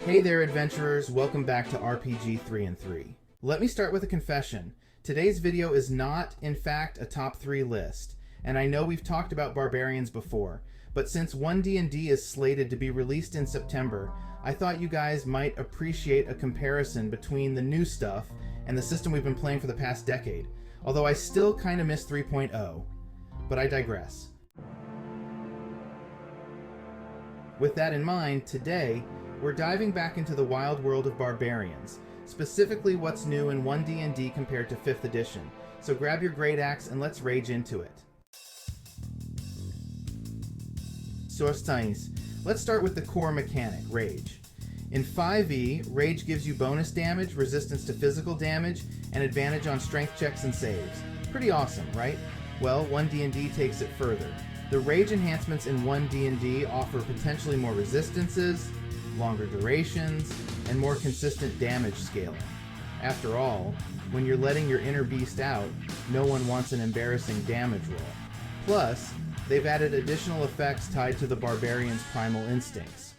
Hey there, adventurers! Welcome back to RPG 3 and 3. Let me start with a confession. Today's video is not, in fact, a top 3 list, and I know we've talked about Barbarians before, but since One D&D is slated to be released in September, I thought you guys might appreciate a comparison between the new stuff and the system we've been playing for the past decade, although I still kind of miss 3.0. But I digress. With that in mind, today, we're diving back into the wild world of Barbarians, specifically what's new in One D&D compared to 5th edition. So grab your great axe and let's rage into it. Soursteins. Let's start with the core mechanic, Rage. In 5e, Rage gives you bonus damage, resistance to physical damage, and advantage on strength checks and saves. Pretty awesome, right? Well, One D&D takes it further. The Rage enhancements in One D&D offer potentially more resistances, longer durations, and more consistent damage scaling. After all, when you're letting your inner beast out, no one wants an embarrassing damage roll. Plus, they've added additional effects tied to the Barbarian's primal instincts.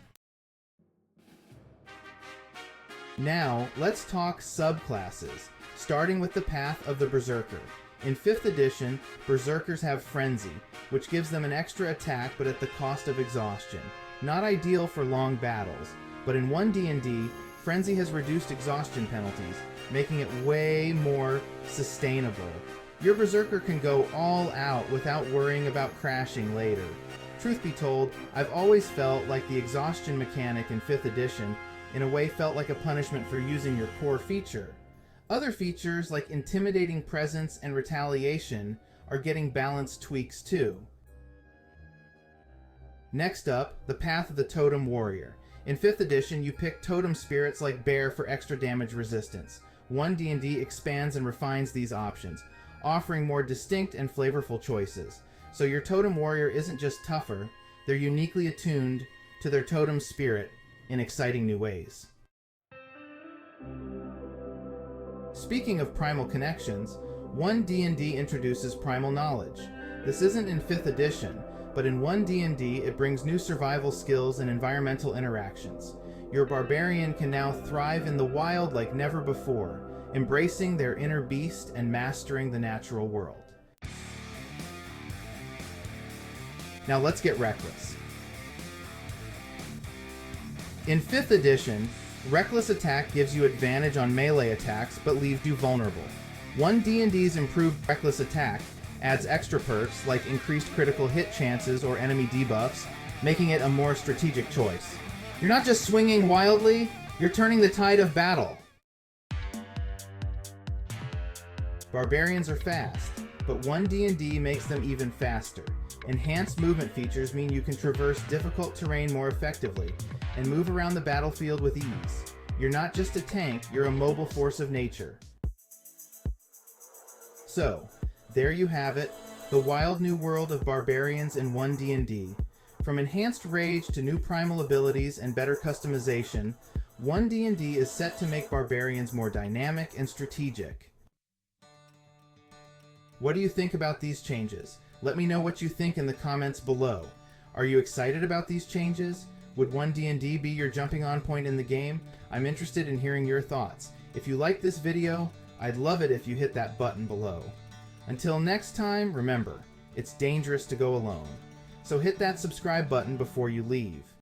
Now, let's talk subclasses, starting with the path of the Berserker. In 5th edition, Berserkers have Frenzy, which gives them an extra attack but at the cost of exhaustion. Not ideal for long battles, but in One D&D, Frenzy has reduced exhaustion penalties, making it way more sustainable. Your Berserker can go all out without worrying about crashing later. Truth be told, I've always felt like the exhaustion mechanic in 5th edition in a way felt like a punishment for using your core feature. Other features like Intimidating Presence and Retaliation are getting balance tweaks too. Next up, the path of the Totem Warrior. In 5th edition, you pick totem spirits like Bear for extra damage resistance. One D&D expands and refines these options, offering more distinct and flavorful choices. So your Totem Warrior isn't just tougher, they're uniquely attuned to their totem spirit in exciting new ways. Speaking of primal connections, One D&D introduces Primal Knowledge. This isn't in 5th edition, but in One D&D it brings new survival skills and environmental interactions. Your barbarian can now thrive in the wild like never before, embracing their inner beast and mastering the natural world. Now let's get reckless. In 5th edition, Reckless Attack gives you advantage on melee attacks but leaves you vulnerable. One D&D's improved Reckless Attack adds extra perks like increased critical hit chances or enemy debuffs, making it a more strategic choice. You're not just swinging wildly, you're turning the tide of battle. Barbarians are fast, but One D&D makes them even faster. Enhanced movement features mean you can traverse difficult terrain more effectively and move around the battlefield with ease. You're not just a tank, you're a mobile force of nature. So, there you have it, the wild new world of Barbarians in One D&D. From enhanced rage to new primal abilities and better customization, One D&D is set to make Barbarians more dynamic and strategic. What do you think about these changes? Let me know what you think in the comments below. Are you excited about these changes? Would One D&D be your jumping on point in the game? I'm interested in hearing your thoughts. If you like this video, I'd love it if you hit that button below. Until next time, remember, it's dangerous to go alone. So hit that subscribe button before you leave.